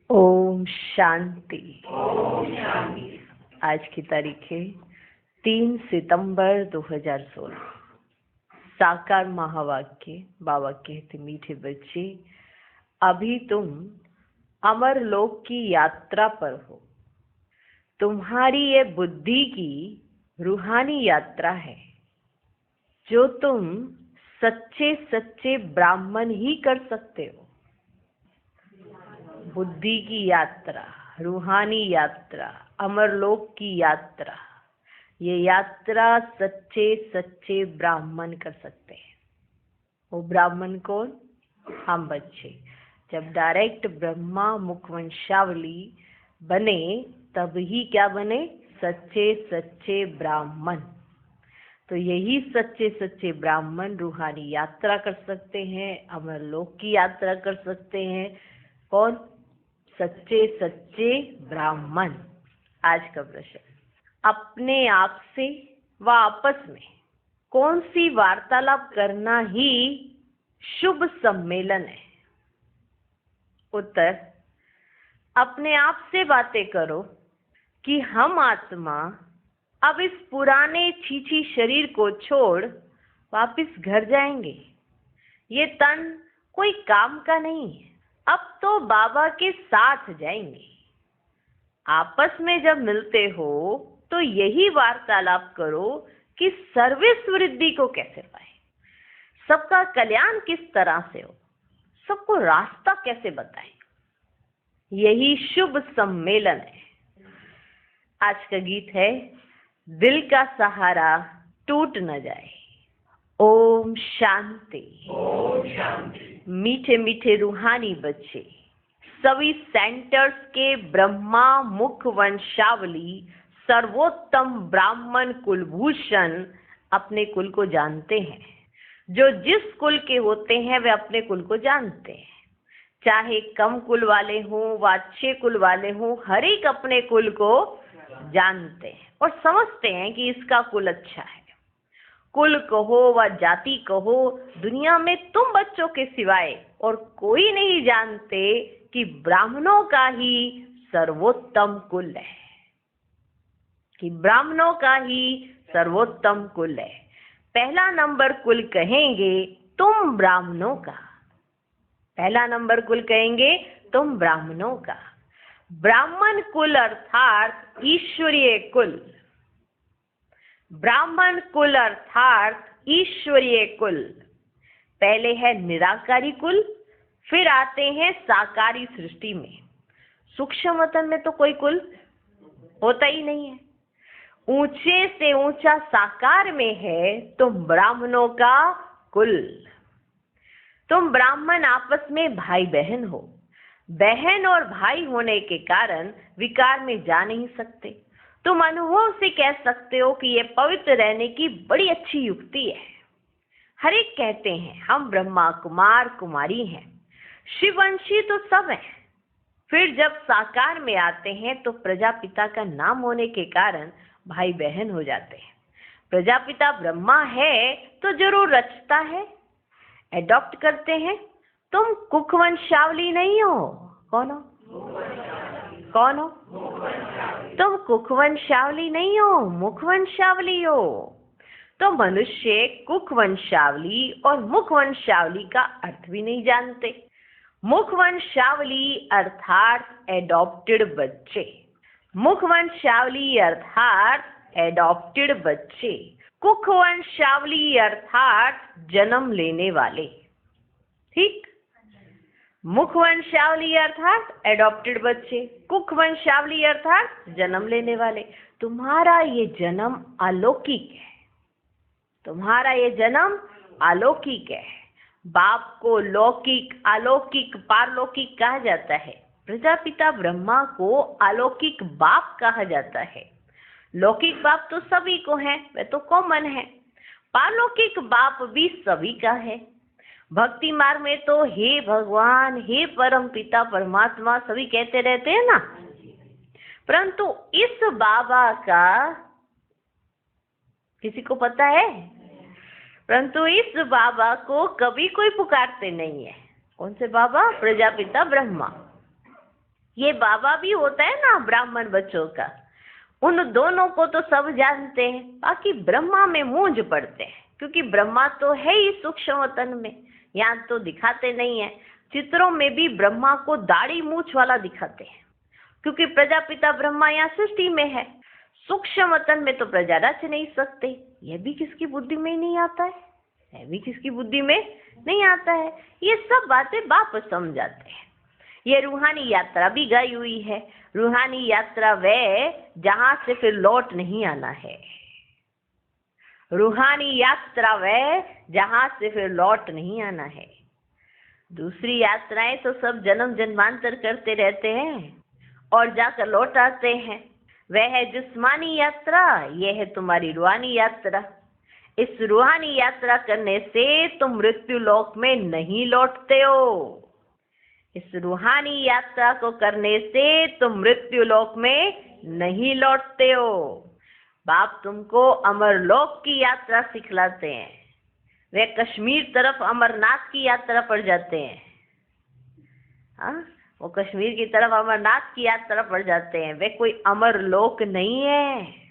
ओम शांति। ओम शांति। आज की तारीख है 3 सितंबर 2016। साकार महावाक्य। बाबा कहते, मीठे बच्चे, अभी तुम अमर लोक की यात्रा पर हो। तुम्हारी ये बुद्धि की रूहानी यात्रा है, जो तुम सच्चे सच्चे ब्राह्मण ही कर सकते हो। बुद्धि की यात्रा, रूहानी यात्रा, अमरलोक की यात्रा, ये यात्रा सच्चे सच्चे ब्राह्मण कर सकते हैं। वो ब्राह्मण कौन? हम बच्चे। जब डायरेक्ट ब्रह्मा मुखवंशावली बने तब ही क्या बने? सच्चे सच्चे ब्राह्मण। तो यही सच्चे सच्चे ब्राह्मण रूहानी यात्रा कर सकते हैं, अमरलोक की यात्रा कर सकते हैं। कौन? सच्चे सच्चे ब्राह्मण। आज का प्रश्न, अपने आप से व आपस में कौन सी वार्तालाप करना ही शुभ सम्मेलन है? उत्तर, अपने आप से बातें करो कि हम आत्मा अब इस पुराने छीछी शरीर को छोड़ वापस घर जाएंगे। ये तन कोई काम का नहीं है, अब तो बाबा के साथ जाएंगे। आपस में जब मिलते हो तो यही वार्तालाप करो कि सर्विस वृद्धि को कैसे पाए, सबका कल्याण किस तरह से हो, सबको रास्ता कैसे बताएं। यही शुभ सम्मेलन है। आज का गीत है, दिल का सहारा टूट न जाए। ओम शांति। ओम शांति। मीठे मीठे रूहानी बच्चे, सभी सेंटर्स के ब्रह्मा मुख वंशावली सर्वोत्तम ब्राह्मण कुलभूषण अपने कुल को जानते हैं। जो जिस कुल के होते हैं वे अपने कुल को जानते हैं, चाहे कम कुल वाले हों व अच्छे कुल वाले हों, हर एक अपने कुल को जानते हैं और समझते हैं कि इसका कुल अच्छा है। कुल कहो व जाति कहो, दुनिया में तुम बच्चों के सिवाय और कोई नहीं जानते कि ब्राह्मणों का ही सर्वोत्तम कुल है, कि ब्राह्मणों का ही सर्वोत्तम कुल है। पहला नंबर कुल कहेंगे तुम ब्राह्मणों का, पहला नंबर कुल कहेंगे तुम ब्राह्मणों का। ब्राह्मण कुल अर्थात ईश्वरीय कुल। ब्राह्मण कुल अर्थात ईश्वरीय कुल। पहले है निराकारी कुल, फिर आते हैं साकारी सृष्टि में। सूक्ष्म वतन में तो कोई कुल होता ही नहीं है। ऊंचे से ऊंचा साकार में है तुम ब्राह्मणों का कुल। तुम ब्राह्मण आपस में भाई बहन हो। बहन और भाई होने के कारण विकार में जा नहीं सकते। तुम अनुभव से कह सकते हो कि यह पवित्र रहने की बड़ी अच्छी युक्ति है। हर एक कहते हैं हम ब्रह्मा कुमार कुमारी हैं, शिववंशी तो सब हैं। फिर जब साकार में आते हैं तो प्रजापिता का नाम होने के कारण भाई बहन हो जाते हैं। प्रजापिता ब्रह्मा है तो जरूर रचता है, एडॉप्ट करते हैं। तुम कुखवंशावली नहीं हो। कौन हो? कौन हो? तुम कुखवंशावली नहीं हो, मुखवंशावली हो। तो मनुष्य कुखवंशावली और मुखवंशावली का अर्थ भी नहीं जानते। मुखवंशावली अर्थात एडॉप्टेड बच्चे। मुखवंशावली अर्थात एडॉप्टेड बच्चे। कुखवंशावली अर्थात जन्म लेने वाले। ठीक? मुखवंशावली अर्थात एडॉप्टेड बच्चे, कुखवंशावली अर्थात जन्म लेने वाले। तुम्हारा ये जन्म अलौकिक है। तुम्हारा ये जन्म अलौकिक है। बाप को लौकिक, अलौकिक, पारलौकिक कहा जाता है। प्रजापिता ब्रह्मा को अलौकिक बाप कहा जाता है। लौकिक बाप तो सभी को है, वह तो कॉमन है। पारलौकिक बाप भी सभी का है। भक्ति मार्ग में तो हे भगवान, हे परम पिता परमात्मा सभी कहते रहते हैं ना। परंतु इस बाबा का किसी को पता है? परंतु इस बाबा को कभी कोई पुकारते नहीं है। कौन से बाबा? प्रजापिता ब्रह्मा। ये बाबा भी होता है ना ब्राह्मण बच्चों का, उन दोनों को तो सब जानते हैं, बाकी ब्रह्मा में मूंझ पड़ते हैं, क्योंकि ब्रह्मा तो है ही सूक्ष्म वतन में, यहाँ तो दिखाते नहीं है। चित्रों में भी ब्रह्मा को दाढ़ी मूछ वाला दिखाते हैं, क्योंकि प्रजापिता ब्रह्मा यहाँ सृष्टि में है, सूक्ष्म वतन में तो प्रजा रच नहीं सकते। यह भी किसकी बुद्धि में ही नहीं आता है, यह भी किसकी बुद्धि में नहीं आता है। ये सब बातें बाप समझाते हैं। ये रूहानी यात्रा भी गई हुई है। रूहानी यात्रा वह जहां से फिर लौट नहीं आना है। रूहानी यात्रा वह जहां से फिर लौट नहीं आना है। दूसरी यात्राएं तो सब जन्म जन्मांतर करते रहते हैं और जाकर लौट आते हैं। वह है जिस्मानी यात्रा, यह है तुम्हारी रूहानी यात्रा। इस रूहानी यात्रा करने से तुम मृत्यु लोक में नहीं लौटते हो। इस रूहानी यात्रा को करने से तुम मृत्यु लोक में नहीं लौटते हो। बाप तुमको अमरलोक की यात्रा सिखलाते हैं। वे कश्मीर तरफ अमरनाथ की यात्रा पर जाते हैं। हाँ, वो कश्मीर की तरफ अमरनाथ की यात्रा पर जाते हैं। वे कोई अमरलोक नहीं है।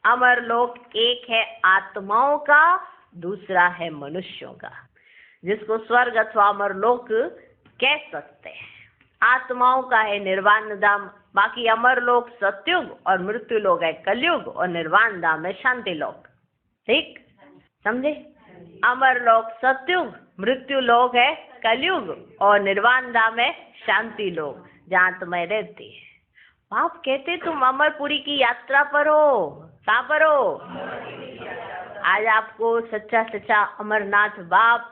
अमरलोक एक है आत्माओं का, दूसरा है मनुष्यों का, जिसको स्वर्ग अथवा अमरलोक कह सकते हैं। आत्माओं का है निर्वाण धाम, बाकी अमरलोक सत्युग और मृत्यु लोक है कलयुग, और निर्वाण धाम है शांति लोक। ठीक समझे? अमरलोक सत्युग, मृत्यु लोक है कलयुग, और निर्वाण धाम है शांति लोक, जहाँ तुम्हें रहती है। बाप कहते तुम अमरपुरी की यात्रा पर हो। कहाँ पर हो? आज आपको सच्चा सच्चा अमरनाथ बाप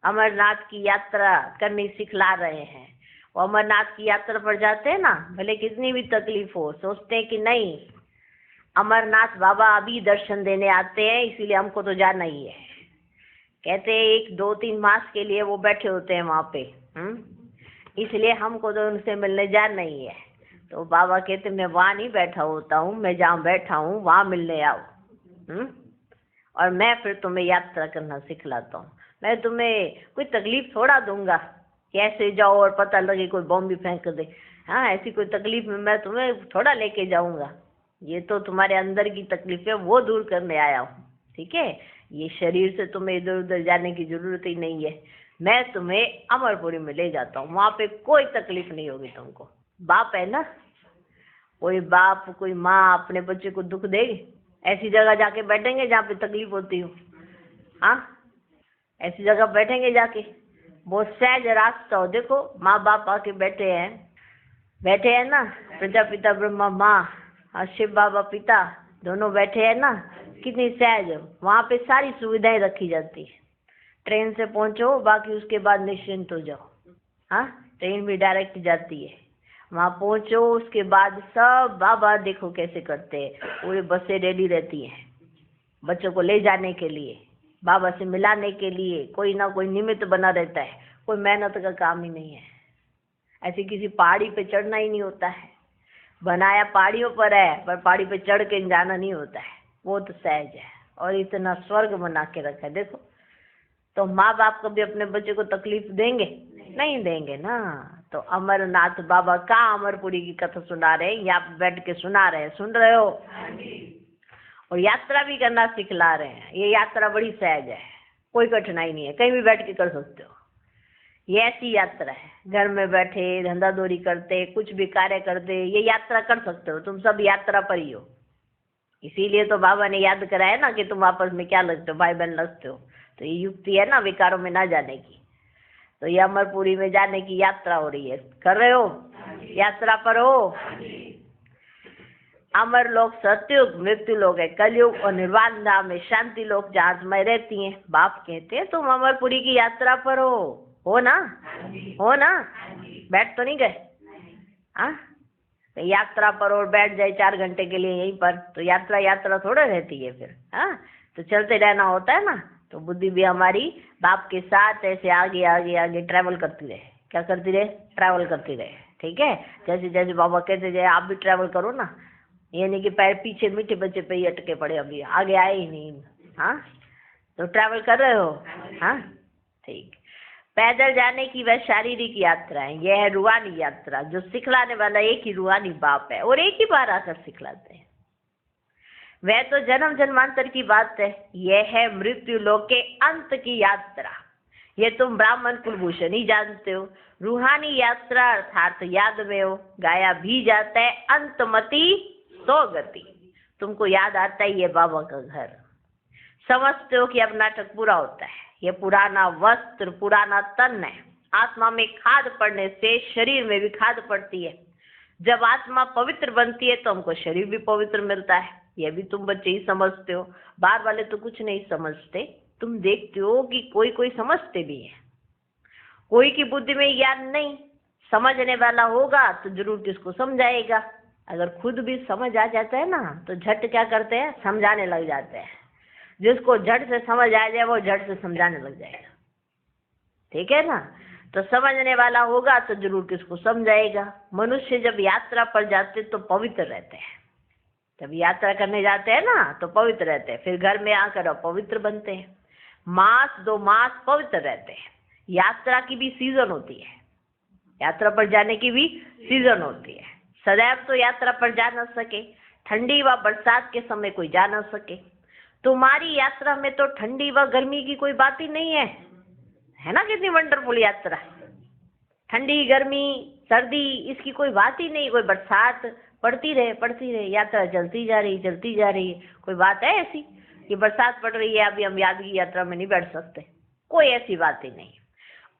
अमरनाथ की यात्रा करनी सिखला रहे हैं। वो अमरनाथ की यात्रा पर जाते हैं ना, भले कितनी भी तकलीफ हो, सोचते हैं कि नहीं अमरनाथ बाबा अभी दर्शन देने आते हैं, इसीलिए हमको तो जाना ही है। कहते हैं 1-2-3 मास के लिए वो बैठे होते हैं वहाँ पे, इसलिए हमको तो उनसे मिलने जाना ही है। तो बाबा कहते मैं वहाँ नहीं बैठा होता हूँ, मैं जहाँ बैठा हूँ वहाँ मिलने आओ, और मैं फिर तुम्हें यात्रा करना सिखलाता हूँ। मैं तुम्हें कोई तकलीफ थोड़ा दूंगा कि ऐसे जाओ और पता लगे कोई बॉम्ब भी फेंक दे। हाँ, ऐसी कोई तकलीफ में मैं तुम्हें थोड़ा लेके जाऊंगा। ये तो तुम्हारे अंदर की तकलीफ है, वो दूर करने आया हूँ। ठीक है, ये शरीर से तुम्हें इधर उधर जाने की जरूरत ही नहीं है। मैं तुम्हें अमरपुरी में ले जाता हूँ, वहाँ पे कोई तकलीफ नहीं होगी तुमको। बाप है ना, कोई बाप कोई माँ अपने बच्चे को दुख देगी? ऐसी जगह जाके बैठेंगे जहाँ पे तकलीफ होती हो? हाँ, ऐसी जगह बैठेंगे जाके? बहुत सहज रास्ता हो। देखो माँ बाप आके बैठे हैं ना, प्रजापिता ब्रह्मा माँ और शिव बाबा पिता दोनों बैठे हैं ना, कितनी सहज। वहाँ पे सारी सुविधाएं रखी जाती है। ट्रेन से पहुँचो, बाकी उसके बाद निश्चिंत हो जाओ। हाँ, ट्रेन भी डायरेक्ट जाती है। वहाँ पहुँचो, उसके बाद सब बाबा देखो कैसे करते हैं। पूरी बसें रेडी रहती हैं बच्चों को ले जाने के लिए, बाबा से मिलाने के लिए। कोई ना कोई निमित्त बना रहता है, कोई मेहनत का काम ही नहीं है। ऐसे किसी पहाड़ी पे चढ़ना ही नहीं होता है। बनाया पहाड़ियों पर है, पर पहाड़ी पे चढ़ के जाना नहीं होता है। वो तो सहज है, और इतना स्वर्ग बना के रखा है। देखो, तो माँ बाप कभी अपने बच्चे को तकलीफ देंगे? नहीं देंगे ना। तो अमरनाथ बाबा का अमरपुरी की कथा सुना रहे हैं, यहाँ बैठ के सुना रहे हैं। सुन रहे हो? और यात्रा भी करना सिखला रहे हैं। ये यात्रा बड़ी सहज है, कोई कठिनाई नहीं है, कहीं भी बैठ के कर सकते हो। ये ऐसी यात्रा है, घर में बैठे धंधा दौरी करते, कुछ भी कार्य करते, ये यात्रा कर सकते हो। तुम सब यात्रा पर ही हो। इसीलिए तो बाबा ने याद कराया ना कि तुम आपस में क्या लगते हो, भाई बहन लगते हो। तो ये युक्ति है ना विकारों में ना जाने की। तो ये अमरपुरी में जाने की यात्रा हो रही है। कर रहे हो? यात्रा पर हो। अमर लोक सत्युग, मृत्यु लोक है कलयुग, और निर्वाण धाम में शांति लोक, जहाँ आत्माएं रहती हैं। बाप कहते हैं तुम अमरपुरी की यात्रा पर हो ना? हो ना? बैठ तो नहीं गए? हाँ, तो यात्रा पर और बैठ जाए 4 घंटे के लिए यहीं पर, तो यात्रा थोड़ा रहती है फिर। हाँ, तो चलते रहना होता है ना। तो बुद्धि भी हमारी बाप के साथ ऐसे आगे आगे आगे ट्रैवल करती रहे। क्या करती रहे? ट्रैवल करती रहे। ठीक है, जैसे जैसे बाबा कहते जाए आप भी ट्रैवल करो ना। ये नहीं कि पैर पीछे मीठे बच्चे पे ही अटके पड़े, अभी आगे आए ही नहीं। हाँ, तो ट्रैवल कर रहे हो? हाँ, ठीक। पैदल जाने की वह शारीरिक यात्रा है, यह है रूहानी यात्रा, जो सिखलाने वाला एक ही रूहानी बाप है और एक ही बार आकर सिखलाते हैं। वह तो जन्म जन्मांतर की बात है, यह है मृत्यु लोक के अंत की यात्रा। ये तुम ब्राह्मण कुलभूषण ही जानते हो। रूहानी यात्रा अर्थात याद में हो, गाया भी जाता है अंतमति सो गति। तुमको याद आता है ये बाबा का घर, समझते हो कि अब नाटक पूरा होता है। ये पुराना वस्त्र, पुराना तन है। आत्मा में खाद पड़ने से शरीर में भी खाद पड़ती है। जब आत्मा पवित्र बनती है तो हमको शरीर भी पवित्र मिलता है। यह भी तुम बच्चे ही समझते हो, बाहर वाले तो कुछ नहीं समझते। तुम देखते हो कि कोई कोई समझते भी है, कोई की बुद्धि में ज्ञान नहीं। समझने वाला होगा तो जरूर किसको समझाएगा। अगर खुद भी समझ आ जाता है ना तो झट क्या करते हैं, समझाने लग जाते हैं। जिसको झट से समझ आ जाए वो झट से समझाने लग जाएगा, ठीक है ना। तो समझने वाला होगा तो जरूर किसको समझाएगा। मनुष्य जब यात्रा पर जाते तो पवित्र रहते हैं, जब यात्रा करने जाते हैं ना तो पवित्र रहते हैं, फिर घर में आकर अपवित्र बनते हैं। मास 2 मास पवित्र रहते हैं। यात्रा की भी सीजन होती है, यात्रा पर जाने की भी सीजन होती है। सदैव तो यात्रा पर जा न सके, ठंडी व बरसात के समय कोई जा न सके। तुम्हारी यात्रा में तो ठंडी व गर्मी की कोई बात ही नहीं है ना। कितनी वंडरफुल यात्रा, ठंडी गर्मी सर्दी इसकी कोई बात ही नहीं। कोई बरसात पड़ती रहे, यात्रा चलती जा रही है। कोई बात है ऐसी कि बरसात पड़ रही है अभी हम याद की यात्रा में नहीं बैठ सकते? कोई ऐसी बात ही नहीं।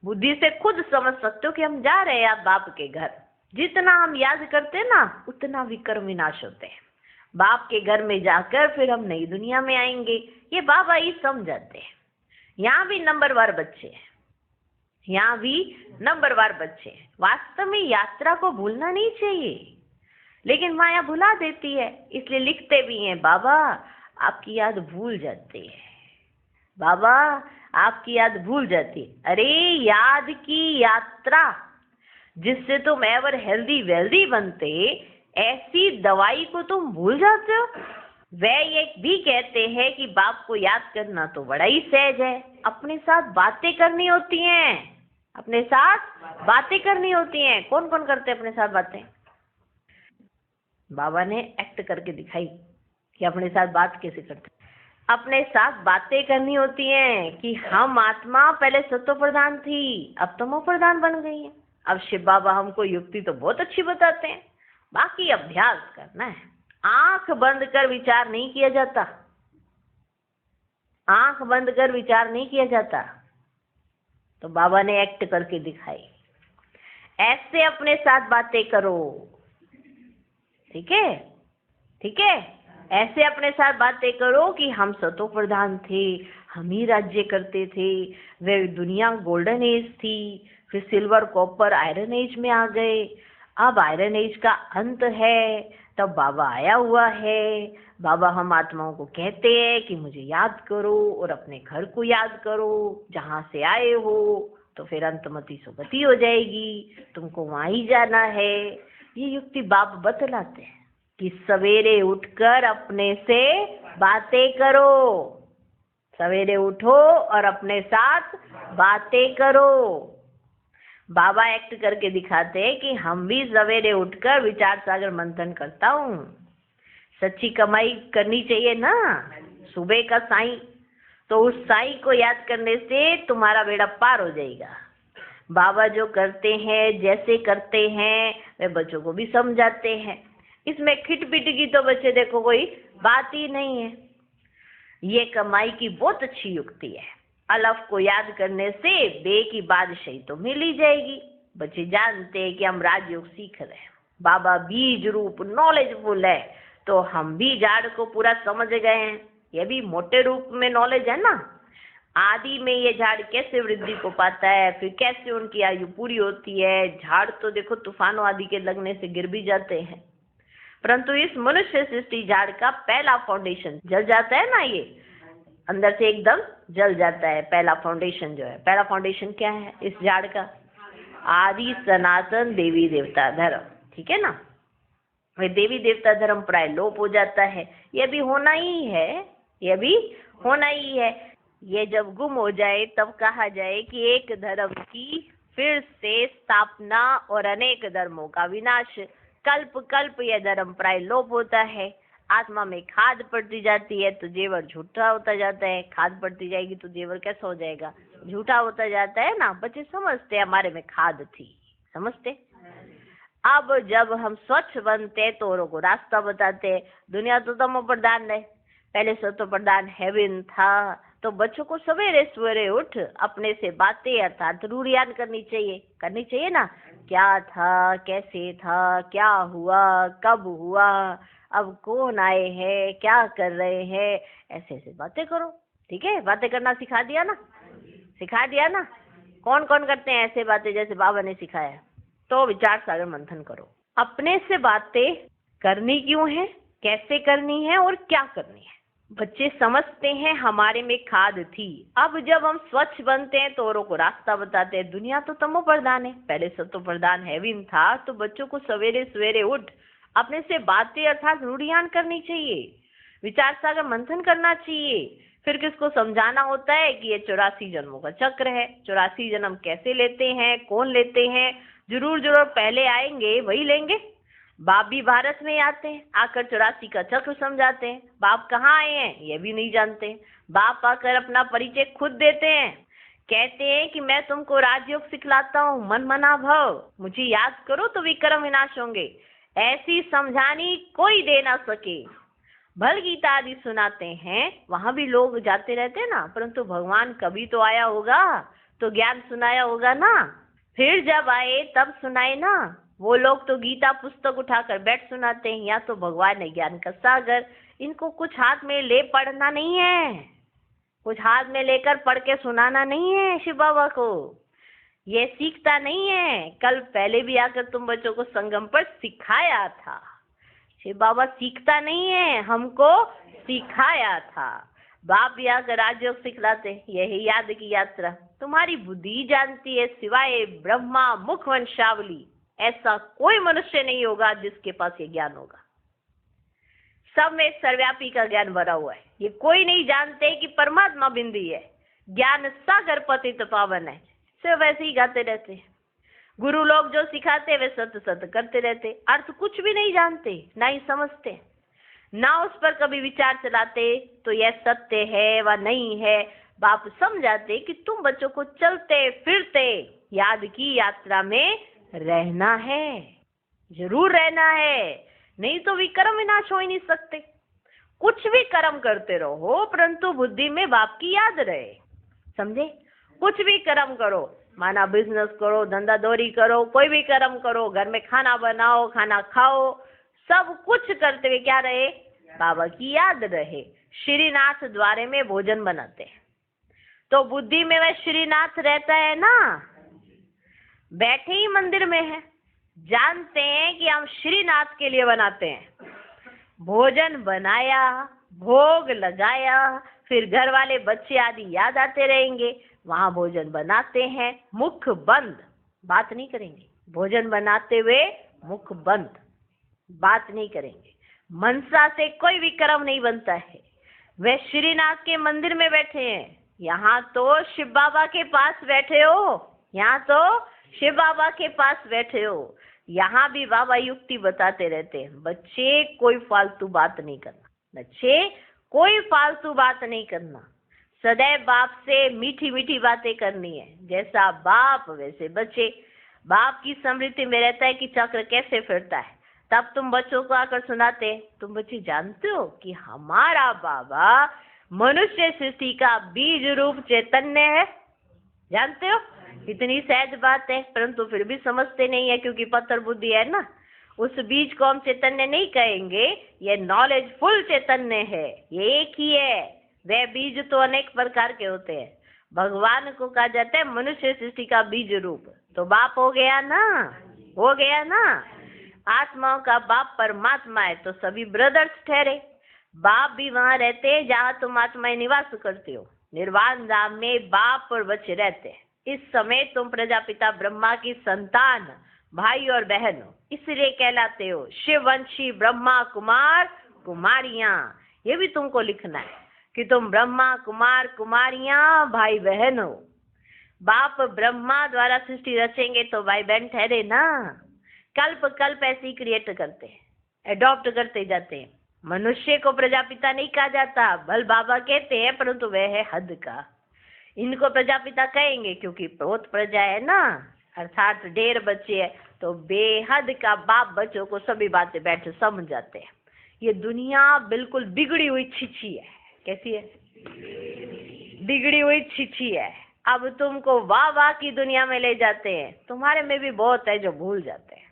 बुद्धि से खुद समझ सकते हो कि हम जा रहे हैं आप बाप के घर। जितना हम याद करते हैं ना उतना विकर्म विनाश होते हैं। बाप के घर में जाकर फिर हम नई दुनिया में आएंगे, ये बाबा ही समझाते हैं। यहाँ भी नंबरवार बच्चे हैं, यहाँ भी नंबरवार बच्चे हैं। वास्तव में यात्रा को भूलना नहीं चाहिए, लेकिन माया भुला देती है। इसलिए लिखते भी हैं, बाबा आपकी याद भूल जाती है, बाबा आपकी याद भूल जाती है। अरे याद की यात्रा जिससे तुम एवर हेल्दी वेल्दी बनते, ऐसी दवाई को तुम भूल जाते हो। वह ये भी कहते हैं कि बाप को याद करना तो बड़ा ही सहज है। अपने साथ बातें करनी होती हैं, अपने साथ बातें करनी होती हैं। कौन कौन करते हैं अपने साथ बातें? बाबा ने एक्ट करके दिखाई कि अपने साथ बात कैसे करते। अपने साथ बातें करनी होती हैं कि हम आत्मा पहले सत्व प्रधान थी, अब तमो प्रधान बन गई है। अब शिव बाबा हमको युक्ति तो बहुत अच्छी बताते हैं, बाकी अभ्यास करना है। आंख बंद कर विचार नहीं किया जाता, आंख बंद कर विचार नहीं किया जाता। तो बाबा ने एक्ट करके दिखाई, ऐसे अपने साथ बातें करो, ठीक है, ठीक है। ऐसे अपने साथ बातें करो कि हम सतो प्रधान थे, हम ही राज्य करते थे। वे दुनिया गोल्डन एज थी, फिर सिल्वर कॉपर आयरन एज में आ गए। अब आयरन एज का अंत है, तब बाबा आया हुआ है। बाबा हम आत्माओं को कहते हैं कि मुझे याद करो और अपने घर को याद करो जहाँ से आए हो, तो फिर अंतमति सुगति हो जाएगी, तुमको वहाँ ही जाना है। ये युक्ति बाप बतलाते हैं कि सवेरे उठकर अपने से बातें करो, सवेरे उठो और अपने साथ बातें करो। बाबा एक्ट करके दिखाते हैं कि हम भी सवेरे उठकर विचार सागर मंथन करता हूँ। सच्ची कमाई करनी चाहिए ना, सुबह का साईं, तो उस साईं को याद करने से तुम्हारा बेड़ा पार हो जाएगा। बाबा जो करते हैं, जैसे करते हैं, वे बच्चों को भी समझाते हैं। इसमें खिटपिट की तो बच्चे देखो कोई बात ही नहीं है। ये कमाई की बहुत अच्छी युक्ति है। अलफ को याद करने से बे की बादशाही तो मिल ही जाएगी। बच्चे जानते हैं कि हम राजयोग सीख रहे हैं। बाबा बीज रूप नॉलेजफुल है, तो हम भी झाड़ को पूरा समझ गए हैं। ये भी मोटे रूप में नॉलेज है ना। आदि में ये झाड़ कैसे वृद्धि को पाता है, फिर कैसे उनकी आयु पूरी होती है। झाड़ तो देखो तूफानों आदि के लगने से गिर भी जाते हैं, परंतु इस मनुष्य सृष्टि झाड़ का पहला फाउंडेशन जल जाता है ना, ये अंदर से एकदम जल जाता है। पहला फाउंडेशन जो है, पहला फाउंडेशन क्या है इस झाड़ का? आदि सनातन देवी देवता धर्म, ठीक है ना। वे देवी देवता धर्म प्राय लोप हो जाता है। यह भी होना ही है, यह भी होना ही है। ये जब गुम हो जाए तब कहा जाए कि एक धर्म की फिर से स्थापना और अनेक धर्मों का विनाश। कल्प कल्प यह धर्म प्राय लोप होता है। आत्मा में खाद पड़ती जाती है तो जेवर झूठा होता जाता है। खाद पड़ती जाएगी तो जेवर कैसा हो जाएगा? झूठा होता जाता है ना। बच्चे समझते हैं हमारे में खाद थी, समझते। अब जब हम स्वच्छ बनते तो औरों को रास्ता बताते। दुनिया तो तमो प्रधान है, पहले सतो प्रधान हेवन था। तो बच्चों को सवेरे सवेरे उठ अपने से बातें अर्थात रूढ़ियान करनी चाहिए ना। क्या था, कैसे था, क्या हुआ, कब हुआ, अब कौन आए हैं, क्या कर रहे हैं, ऐसे ऐसे बातें करो। ठीक है, बातें करना सिखा दिया ना। कौन कौन करते हैं ऐसे बातें जैसे बाबा ने सिखाया? तो विचार सागर मंथन करो। अपने से बातें करनी क्यों है, कैसे करनी है और क्या करनी है। बच्चे समझते हैं हमारे में खाद थी। अब जब हम स्वच्छ बनते हैं तो औरों को रास्ता बताते हैं। दुनिया तो तमो प्रधान है, पहले सतो प्रधान हेवन था। तो बच्चों को सवेरे सवेरे उठ अपने से बातें अर्थात रूढ़ियान करनी चाहिए, विचार सागर मंथन करना चाहिए। फिर किसको समझाना होता है कि ये 84 जन्मों का चक्र है। 84 जन्म कैसे लेते हैं, कौन लेते हैं? जरूर पहले आएंगे वही लेंगे। बाप भी भारत में आते हैं, आकर 84 का चक्र समझाते हैं। बाप कहाँ आए हैं ये भी नहीं जानते। बाप आकर अपना परिचय खुद देते हैं, कहते हैं कि मैं तुमको राजयोग सिखलाता हूँ, मन मना भव, मुझे याद करो तो विक्रम विनाश होंगे। ऐसी समझानी कोई दे ना सके। भल गीता आदि सुनाते हैं, वहां भी लोग जाते रहते हैं ना, परंतु भगवान कभी तो आया होगा तो ज्ञान सुनाया होगा ना। फिर जब आए तब सुनाए ना। वो लोग तो गीता पुस्तक उठाकर बैठ सुनाते हैं। या तो भगवान है ज्ञान का सागर, इनको कुछ हाथ में ले पढ़ना नहीं है, कुछ हाथ में लेकर पढ़ के सुनाना नहीं है। शिव बाबा को ये सीखता नहीं है। कल पहले भी आकर तुम बच्चों को संगम पर सिखाया था। शिव बाबा सीखता नहीं है, हमको सिखाया था। बाप भी आकर राजयोग सिखलाते, यही याद की यात्रा। तुम्हारी बुद्धि जानती है, सिवाय ब्रह्मा मुख वंशावली ऐसा कोई मनुष्य नहीं होगा जिसके पास ये ज्ञान होगा। सब में सर्वव्यापी का ज्ञान भरा हुआ है। ये कोई नहीं जानते कि परमात्मा बिंदी है, ज्ञान सागर पतित पावन है। सिर्फ वैसे ही गाते रहते हैं। गुरु लोग जो सिखाते वे सत्य सत्य करते रहते, अर्थ कुछ भी नहीं जानते, ना ही समझते, ना उस पर कभी विचार चलाते तो यह सत्य है व नहीं है। बाप समझाते कि तुम बच्चों को चलते फिरते याद की यात्रा में रहना है, जरूर रहना है, नहीं तो विक्रम विनाश हो ही नहीं सकते। कुछ भी कर्म करते रहो परंतु बुद्धि में बाप की याद रहे, समझे। कुछ भी कर्म करो, माना बिजनेस करो, धंधा दौरी करो, कोई भी कर्म करो, घर में खाना बनाओ, खाना खाओ, सब कुछ करते हुए क्या रहे? बाबा की याद रहे। श्रीनाथ द्वारे में भोजन बनाते हैं तो बुद्धि में वह श्रीनाथ रहता है ना। बैठे ही मंदिर में है, जानते हैं कि हम श्रीनाथ के लिए बनाते हैं। भोजन बनाया, भोग लगाया, फिर घर वाले बच्चे आदि याद आते रहेंगे। वहां भोजन बनाते हैं, मुख बंद, बात नहीं करेंगे। भोजन बनाते हुए मुख बंद, बात नहीं करेंगे। मनसा से कोई भी कर्म नहीं बनता है। वे श्रीनाथ के मंदिर में बैठे हैं। यहाँ तो शिव बाबा के पास बैठे हो, यहाँ तो शिव बाबा के पास बैठे हो। यहाँ भी बाबा युक्ति बताते रहते हैं, बच्चे कोई फालतू बात नहीं करना, बच्चे कोई फालतू बात नहीं करना। सदैव बाप से मीठी मीठी बातें करनी है। जैसा बाप वैसे बच्चे। बाप की स्मृति में रहता है कि चक्र कैसे फिरता है। तब तुम बच्चों को आकर सुनाते, तुम बच्चे जानते हो कि हमारा बाबा मनुष्य सृष्टि का बीज रूप चैतन्य है। जानते हो, इतनी सहज बात है, परंतु फिर भी समझते नहीं है क्योंकि पत्थर बुद्धि है ना। उस बीज को हम चैतन्य नहीं कहेंगे, ये नॉलेज फुल चैतन्य है, ये एक ही है। वह बीज तो अनेक प्रकार के होते हैं। भगवान को कहा जाता है मनुष्य सृष्टि का बीज रूप। तो बाप हो गया ना, हो गया ना। आत्माओं का बाप परमात्मा है तो सभी ब्रदर्स ठहरे। बाप भी वहां रहते हैं जहाँ तुम आत्माएं निवास करते हो। निर्वाण धाम में बाप और बच्चे रहते हैं। इस समय तुम प्रजापिता ब्रह्मा की संतान, भाई और बहन हो, इसलिए कहलाते हो शिववंशी ब्रह्मा कुमार कुमारियां। ये भी तुमको लिखना है। कि तुम ब्रह्मा कुमार कुमारियां भाई बहन हो। बाप ब्रह्मा द्वारा सृष्टि रचेंगे तो भाई बहन ठहरे ना। कल्प कल्प ऐसे ही क्रिएट करते हैं, एडॉप्ट करते जाते हैं। मनुष्य को प्रजापिता नहीं कहा जाता, भल बाबा कहते हैं, परंतु वह है हद का। इनको प्रजापिता कहेंगे क्योंकि बहुत प्रजा है ना, अर्थात ढेर बच्चे है, तो बेहद का बाप बच्चों को सभी बातें बैठ समझ जाते हैं। ये दुनिया बिल्कुल बिगड़ी हुई छिछी है। कैसी है? बिगड़ी हुई छिछी है। अब तुमको वाह वाह की दुनिया में ले जाते हैं। तुम्हारे में भी बहुत है जो भूल जाते हैं।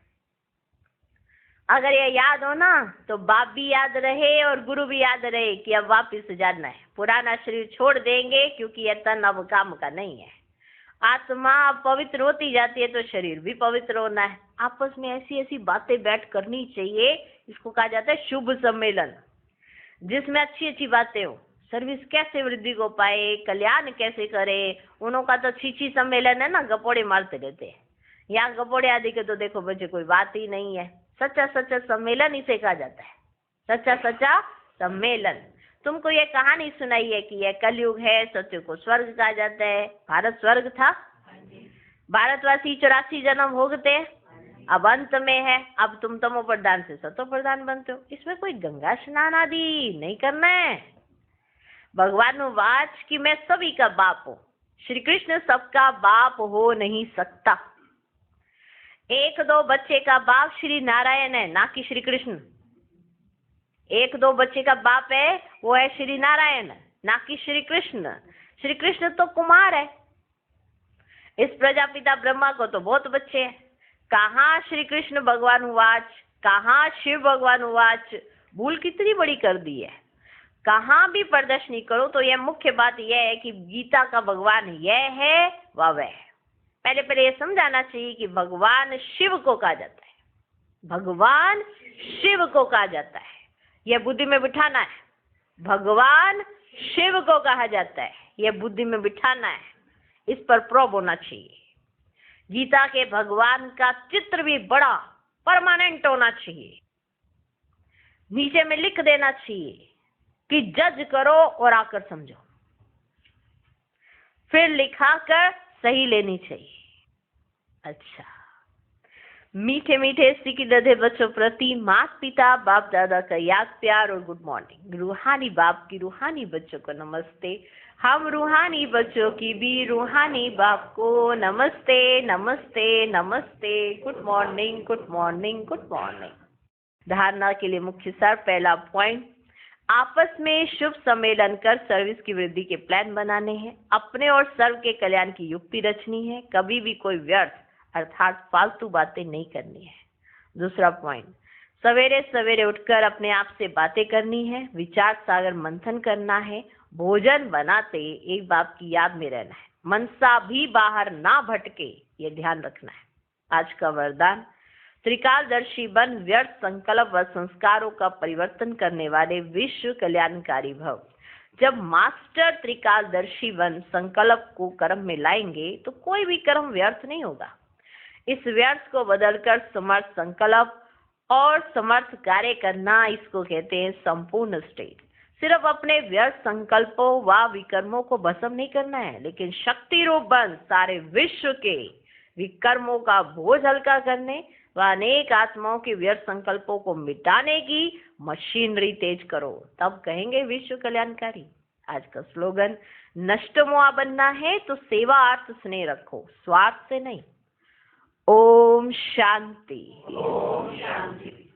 अगर ये याद हो ना तो बाप भी याद रहे और गुरु भी याद रहे कि अब वापिस जाना है। पुराना शरीर छोड़ देंगे क्योंकि ये तन अब काम का नहीं है। आत्मा पवित्र होती जाती है तो शरीर भी पवित्र होना है। आपस में ऐसी ऐसी बातें बैठ करनी चाहिए। इसको कहा जाता है शुभ सम्मेलन, जिसमें अच्छी अच्छी बातें हो। सर्विस कैसे वृद्धि को पाए, कल्याण कैसे करे, उन्हों का तो छीछी सम्मेलन है ना, गपोड़े मारते रहते हैं। यहाँ गपोड़े आदि के तो देखो बच्चे कोई बात ही नहीं है। सच्चा सच्चा सम्मेलन इसे कहा जाता है, सच्चा सच्चा सम्मेलन। तुमको ये कहानी सुनाई है कि यह कलयुग है, सत्य को स्वर्ग कहा जाता है। भारत स्वर्ग था, भारतवासी 84 जन्म भोगते हैं, अब अंत में है। अब तुम तमो प्रधान से सतो प्रधान बनते हो। इसमें कोई गंगा स्नान आदि नहीं करना है। भगवान वाच कि मैं सभी का बाप हूँ। श्री कृष्ण सबका बाप हो नहीं सकता। एक दो बच्चे का बाप श्री नारायण है, ना कि श्री कृष्ण। एक दो बच्चे का बाप है वो है श्री नारायण, ना कि श्री कृष्ण। श्री कृष्ण तो कुमार है। इस प्रजापिता ब्रह्मा को तो बहुत बच्चे हैं। कहाँ श्री कृष्ण भगवान उवाच, कहाँ शिव भगवान उवाच। भूल कितनी बड़ी कर दी है। कहाँ भी प्रदर्शनी करो तो यह मुख्य बात यह है कि गीता का भगवान यह है व वह है। पहले पहले ये समझाना चाहिए कि भगवान शिव को कहा जाता है, भगवान शिव को कहा जाता है। यह बुद्धि में बिठाना है। भगवान शिव को कहा जाता है, यह बुद्धि में बिठाना है। इस पर प्रोब होना चाहिए। गीता के भगवान का चित्र भी बड़ा परमानेंट होना चाहिए। नीचे में लिख देना चाहिए कि जज करो और आकर समझो। फिर लिखा कर सही लेनी चाहिए। अच्छा, मीठे मीठे स्टिकी दधे बच्चों प्रति माता पिता बाप दादा का याद प्यार और गुड मॉर्निंग। रूहानी बाप की रूहानी बच्चों को नमस्ते। हम रूहानी बच्चों की भी रूहानी बाप को नमस्ते नमस्ते नमस्ते। Good morning good morning good morning. धारणा के लिए मुख्य सार। पहला पॉइंट, आपस में शुभ सम्मेलन कर सर्विस की वृद्धि के प्लान बनाने हैं। अपने और सर्व के कल्याण की युक्ति रचनी है। कभी भी कोई व्यर्थ अर्थात फालतू बातें नहीं करनी है। दूसरा पॉइंट, सवेरे सवेरे उठकर अपने आप से बातें करनी है। विचार सागर मंथन करना है। भोजन बनाते एक बाप की याद में रहना है। मनसा भी बाहर ना भटके, ये ध्यान रखना है। आज का वरदान, त्रिकालदर्शी बन, व्यर्थ संकल्प व संस्कारों का परिवर्तन करने वाले विश्व कल्याणकारी भव। जब मास्टर त्रिकालदर्शी बन संकल्प को कर्म में लाएंगे तो कोई भी कर्म व्यर्थ नहीं होगा। इस व्यर्थ को बदलकर समर्थ संकल्प और समर्थ कार्य करना, इसको कहते हैं संपूर्ण स्टेट। सिर्फ अपने व्यर्थ संकल्पों व विकर्मों को भस्म नहीं करना है, लेकिन शक्ति रूप बन सारे विश्व के विकर्मों का बोझ हल्का करने व अनेक आत्माओं के व्यर्थ संकल्पों को मिटाने की मशीनरी तेज करो, तब कहेंगे विश्व कल्याणकारी। आज का स्लोगन, नष्टमोआ बनना है तो सेवा अर्थ स्नेह रखो, स्वार्थ से नहीं। ओम शांति। ओम शांति।